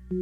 Take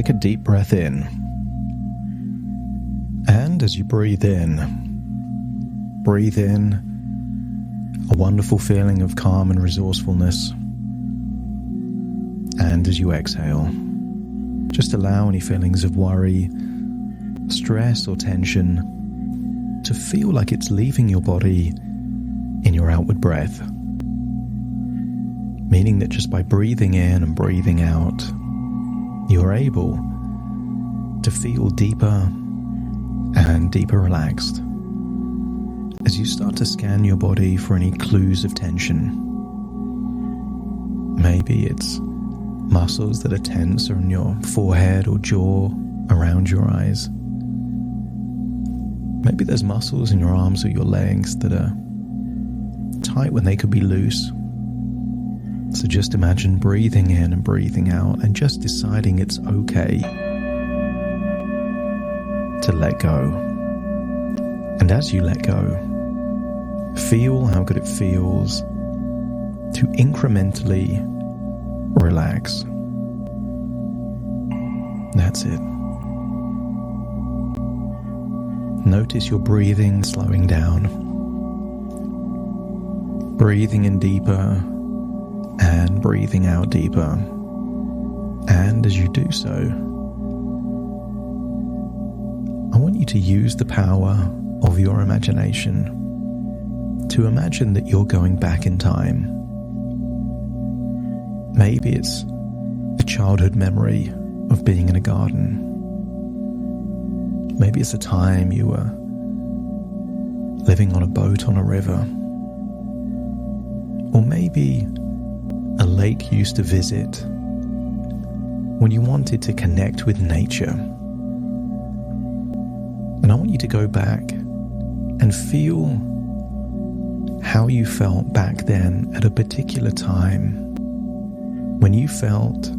a deep breath in, and as you breathe in a wonderful feeling of calm and resourcefulness. And as you exhale, just allow any feelings of worry, stress or tension to feel like it's leaving your body in your outward breath. Meaning that just by breathing in and breathing out, you're able to feel deeper and deeper relaxed as you start to scan your body for any clues of tension. Maybe it's muscles that are tense on your forehead or jaw, around your eyes. Maybe there's muscles in your arms or your legs that are tight when they could be loose. So just imagine breathing in and breathing out and just deciding it's okay to let go. And as you let go, feel how good it feels to incrementally relax. That's it. Notice your breathing slowing down. Breathing in deeper and breathing out deeper. And as you do so, I want you to use the power of your imagination to imagine that you're going back in time. Maybe it's a childhood memory of being in a garden. Maybe it's a time you were living on a boat on a river. Or maybe a lake you used to visit when you wanted to connect with nature. And I want you to go back and feel how you felt back then at a particular time when you felt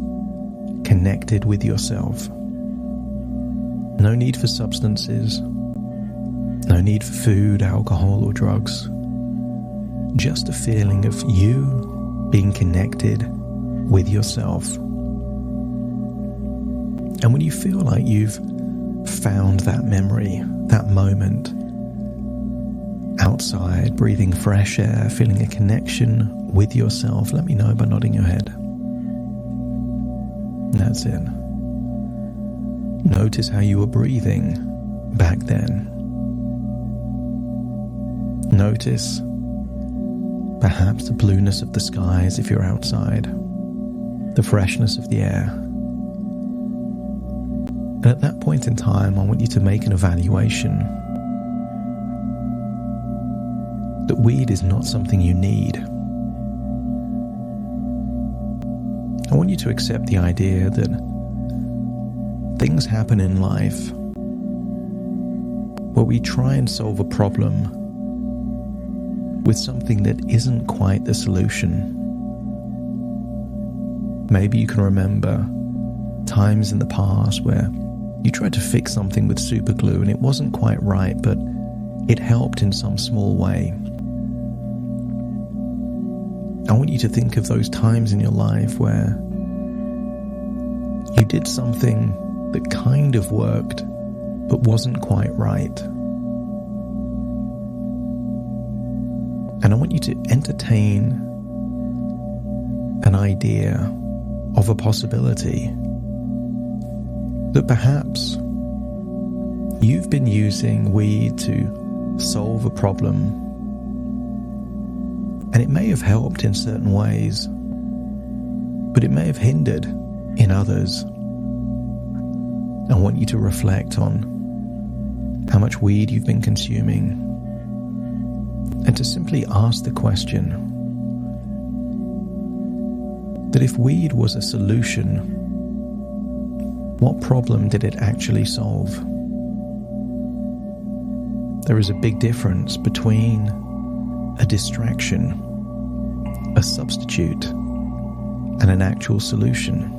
connected with yourself. No need for substances, no need for food, alcohol, or drugs. Just a feeling of you being connected with yourself. And when you feel like you've found that memory, that moment, outside, breathing fresh air, feeling a connection with yourself, let me know by nodding your head. That's it. Notice how you were breathing back then. Notice perhaps the blueness of the skies if you're outside, the freshness of the air. And at that point in time, I want you to make an evaluation that weed is not something you need. I want you to accept the idea that things happen in life where we try and solve a problem with something that isn't quite the solution. Maybe you can remember times in the past where you tried to fix something with super glue and it wasn't quite right, but it helped in some small way. I want you to think of those times in your life where you did something that kind of worked, but wasn't quite right. And I want you to entertain an idea of a possibility that perhaps you've been using weed to solve a problem, and it may have helped in certain ways, but it may have hindered in others. I want you to reflect on how much weed you've been consuming, and to simply ask the question that if weed was a solution, what problem did it actually solve? There is a big difference between a distraction a substitute and an actual solution.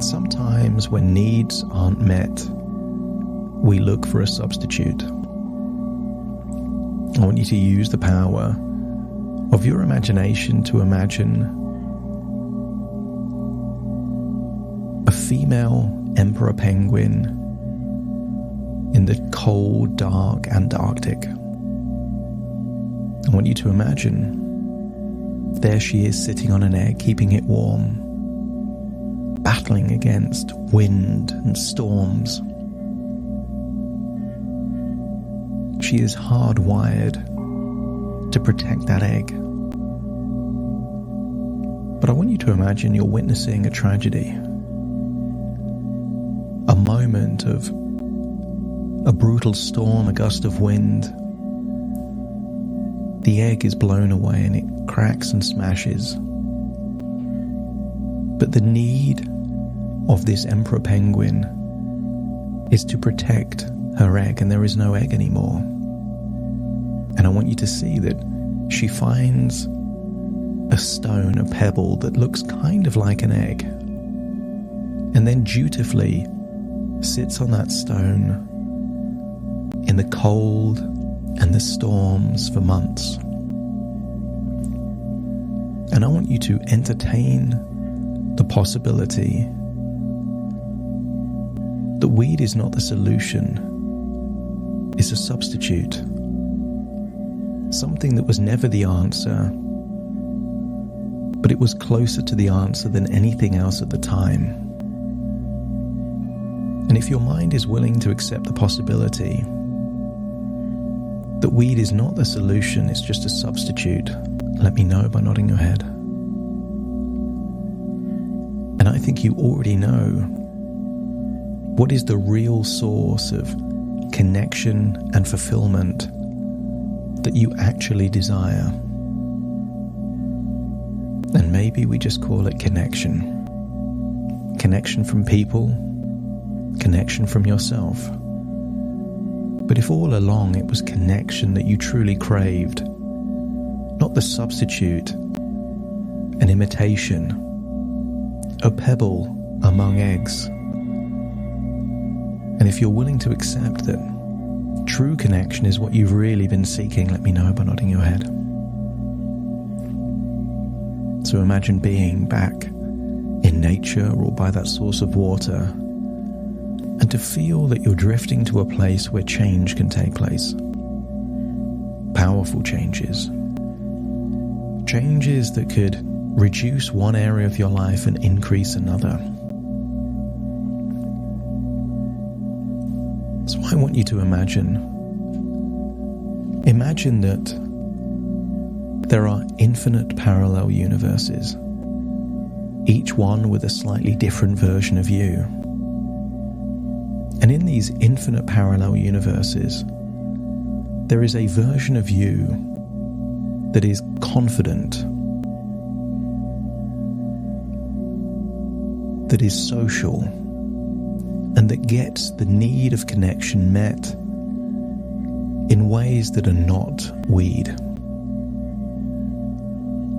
Sometimes when needs aren't met, we look for a substitute. I want you to use the power of your imagination to imagine a female emperor penguin in the cold, dark Antarctic. I want you to imagine there she is sitting on an egg, keeping it warm, battling against wind and storms. She is hardwired to protect that egg. But I want you to imagine you're witnessing a tragedy, a moment of a brutal storm, a gust of wind. The egg is blown away and it cracks and smashes. But the need of this emperor penguin is to protect her egg, and there is no egg anymore. And I want you to see that she finds a stone, a pebble that looks kind of like an egg, and then dutifully sits on that stone in the cold and the storms for months. And I want you to entertain the possibility that weed is not the solution, it's a substitute. Something that was never the answer, but it was closer to the answer than anything else at the time. And if your mind is willing to accept the possibility that weed is not the solution, it's just a substitute, let me know by nodding your head. And I think you already know what is the real source of connection and fulfillment that you actually desire. And maybe we just call it connection. Connection from people, connection from yourself. But if all along it was connection that you truly craved, not the substitute, an imitation, a pebble among eggs, and if you're willing to accept that true connection is what you've really been seeking, let me know by nodding your head. So imagine being back in nature or by that source of water, and to feel that you're drifting to a place where change can take place. Powerful changes. Changes that could reduce one area of your life and increase another. So I want you to imagine that there are infinite parallel universes, each one with a slightly different version of you. And in these infinite parallel universes, there is a version of you that is confident, that is social, and that gets the need of connection met in ways that are not weed.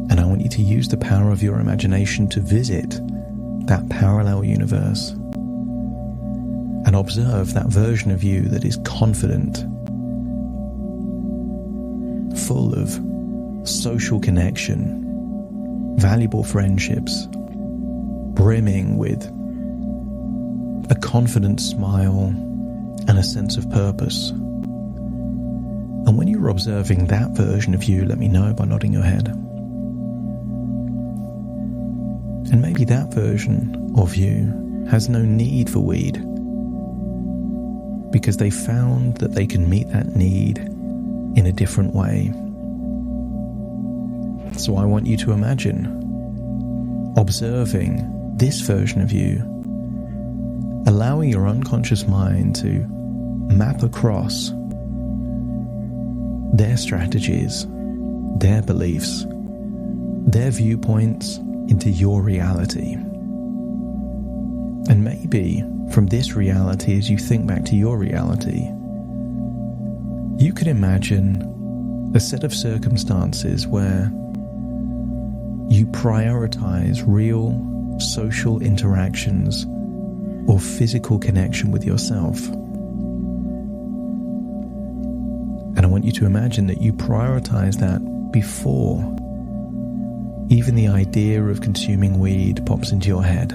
And I want you to use the power of your imagination to visit that parallel universe and observe that version of you that is confident, full of social connection, valuable friendships, brimming with a confident smile and a sense of purpose. And when you're observing that version of you, let me know by nodding your head. And maybe that version of you has no need for weed, because they found that they can meet that need in a different way. So I want you to imagine observing this version of you, allowing your unconscious mind to map across their strategies, their beliefs, their viewpoints into your reality. And maybe from this reality, as you think back to your reality, you could imagine A set of circumstances where you prioritize real social interactions or physical connection with yourself. And I want you to imagine that you prioritize that before even the idea of consuming weed pops into your head.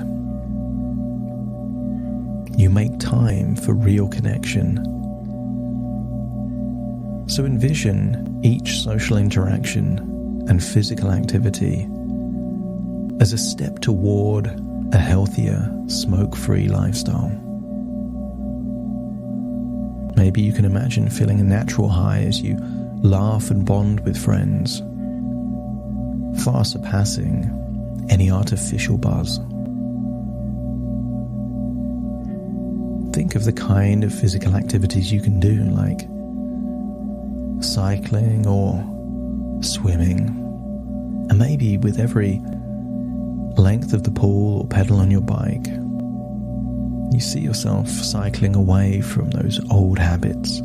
You make time for real connection. So envision each social interaction and physical activity as a step toward a healthier, smoke-free lifestyle. Maybe you can imagine feeling a natural high as you laugh and bond with friends, far surpassing any artificial buzz. Think of the kind of physical activities you can do, like cycling or swimming, and maybe with every length of the pool or pedal on your bike, you see yourself cycling away from those old habits.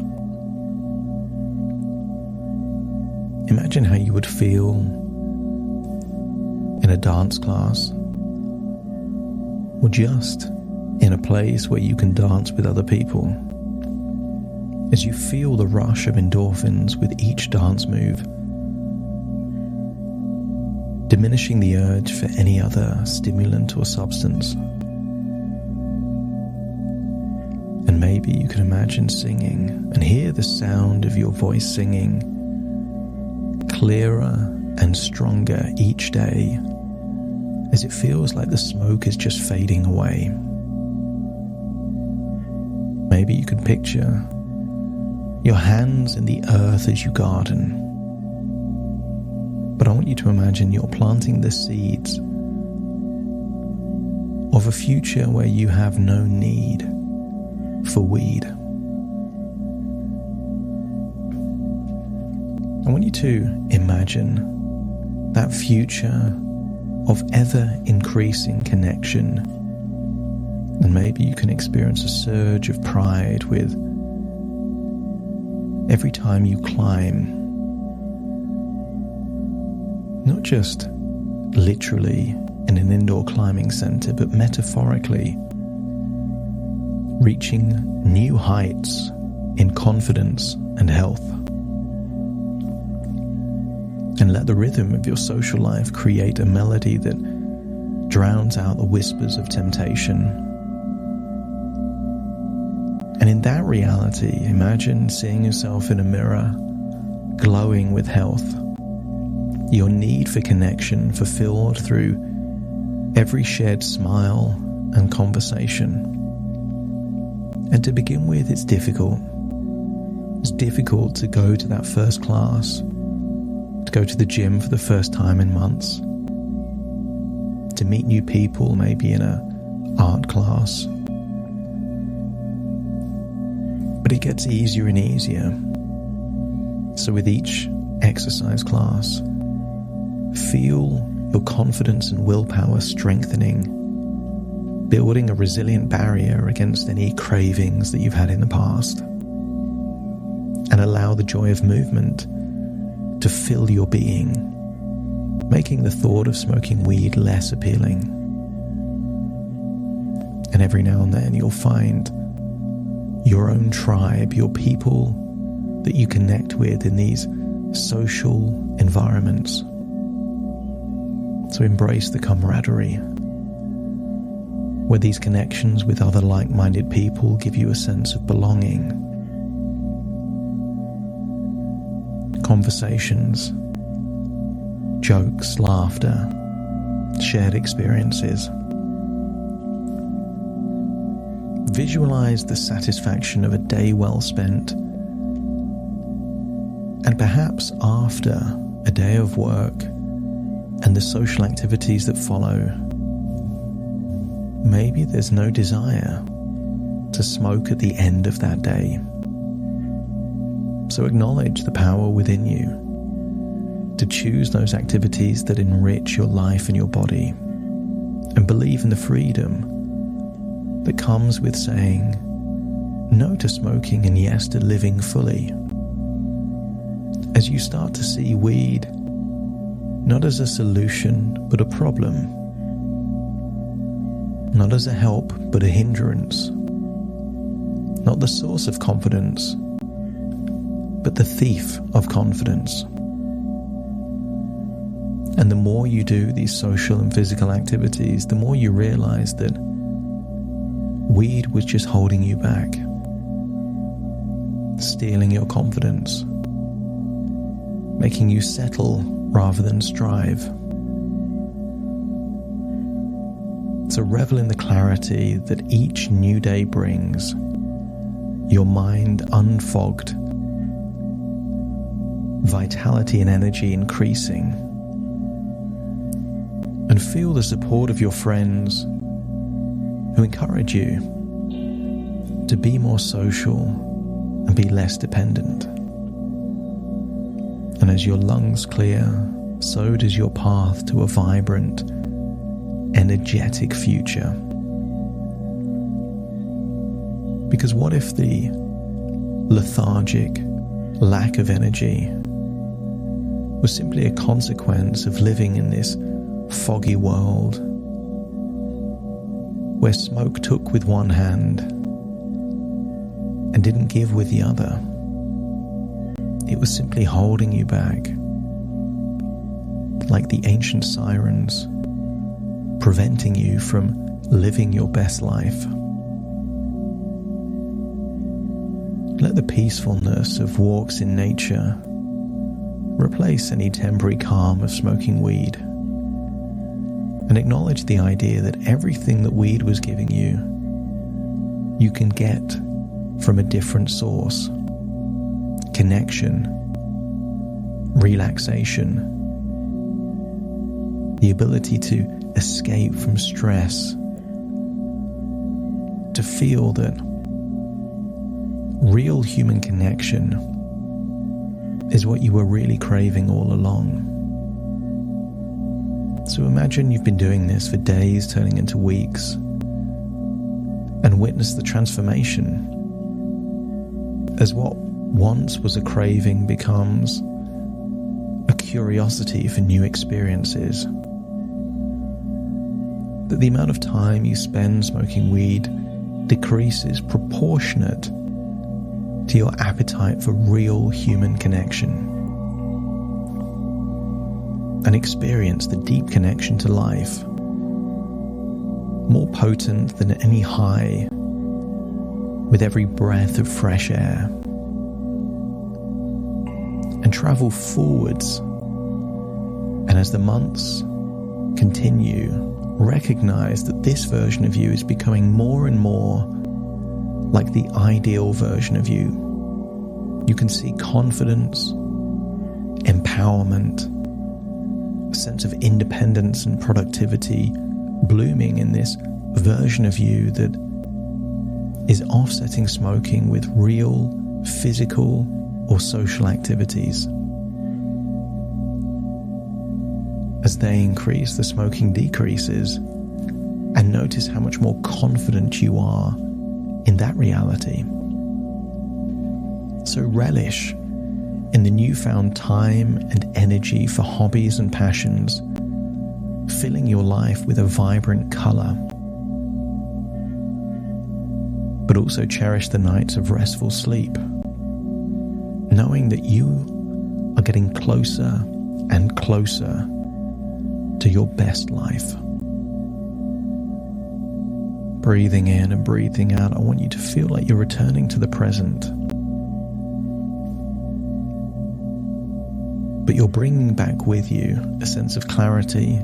Imagine how you would feel in a dance class, or just in a place where you can dance with other people, as you feel the rush of endorphins with each dance move, diminishing the urge for any other stimulant or substance. And maybe you can imagine singing and hear the sound of your voice singing clearer and stronger each day, as it feels like the smoke is just fading away. Maybe you can picture your hands in the earth as you garden. But I want you to imagine you're planting the seeds of a future where you have no need for weed. I want you to imagine that future of ever-increasing connection, and maybe you can experience a surge of pride with every time you climb, not just literally in an indoor climbing center, but metaphorically, reaching new heights in confidence and health. And let the rhythm of your social life create a melody that drowns out the whispers of temptation. And in that reality, imagine seeing yourself in a mirror, glowing with health, your need for connection fulfilled through every shared smile and conversation. And to begin with, it's difficult. It's difficult to go to that first class, to go to the gym for the first time in months, to meet new people, maybe in an art class. But it gets easier and easier. So with each exercise class, feel your confidence and willpower strengthening, building a resilient barrier against any cravings that you've had in the past. And allow the joy of movement to fill your being, making the thought of smoking weed less appealing. And every now and then you'll find your own tribe, your people that you connect with in these social environments. So embrace the camaraderie, where these connections with other like-minded people give you a sense of belonging. Conversations, jokes, laughter, shared experiences. Visualize the satisfaction of a day well spent, and perhaps after a day of work and the social activities that follow, maybe there's no desire to smoke at the end of that day. So acknowledge the power within you to choose those activities that enrich your life and your body, and believe in the freedom that comes with saying no to smoking and yes to living fully. as you start to see weed not as a solution but a problem, not as a help but a hindrance, not the source of confidence but the thief of confidence. And the more you do these social and physical activities, the more you realize that weed was just holding you back, stealing your confidence, making you settle rather than strive. So revel in the clarity that each new day brings, your mind unfogged, vitality and energy increasing, and feel the support of your friends who encourage you to be more social and be less dependent. And as your lungs clear, so does your path to a vibrant, energetic future. Because what if the lethargic lack of energy was simply a consequence of living in this foggy world where smoke took with one hand and didn't give with the other? It was simply holding you back, like the ancient sirens, preventing you from living your best life. Let the peacefulness of walks in nature replace any temporary calm of smoking weed, and acknowledge the idea that everything that weed was giving you, you can get from a different source. Connection, relaxation, the ability to escape from stress, to feel that real human connection is what you were really craving all along. So imagine you've been doing this for days turning into weeks, and witness the transformation as what once was a craving becomes a curiosity for new experiences. That the amount of time you spend smoking weed decreases proportionate to your appetite for real human connection, and experience the deep connection to life, more potent than any high with every breath of fresh air, and travel forwards. And as the months continue, recognize that this version of you is becoming more and more like the ideal version of you. You can see confidence, empowerment, a sense of independence and productivity blooming in this version of you that is offsetting smoking with real physical or social activities. As they increase, the smoking decreases, and notice how much more confident you are in that reality. So relish in the newfound time and energy for hobbies and passions, filling your life with a vibrant color. But also cherish the nights of restful sleep, knowing that you are getting closer and closer to your best life. Breathing in and breathing out, I want you to feel like you're returning to the present. But you're bringing back with you a sense of clarity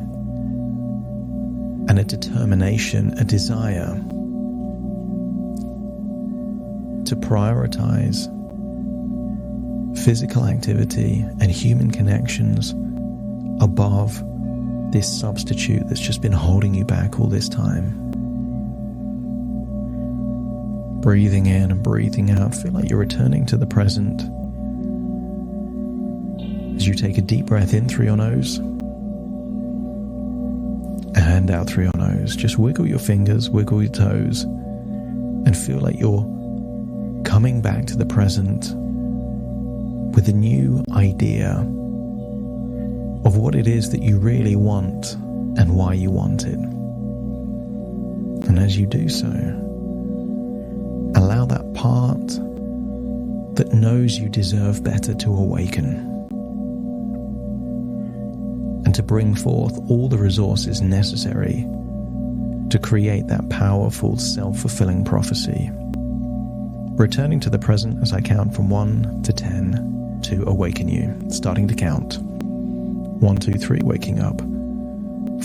and a determination, a desire to prioritize physical activity and human connections above this substitute that's just been holding you back all this time. Breathing in and breathing out, feel like you're returning to the present. As you take a deep breath in through your nose and out through your nose, just wiggle your fingers, wiggle your toes, and feel like you're coming back to the present with a new idea of what it is that you really want and why you want it. And as you do so, allow that part that knows you deserve better to awaken, and to bring forth all the resources necessary to create that powerful self-fulfilling prophecy, returning to the present as I count from 1 to 10 to awaken you. Starting to count. 1, 2, 3, waking up.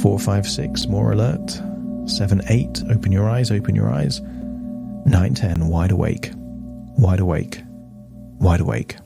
4, 5, 6, more alert. 7, 8, open your eyes, open your eyes. 9, 10, wide awake, wide awake, wide awake.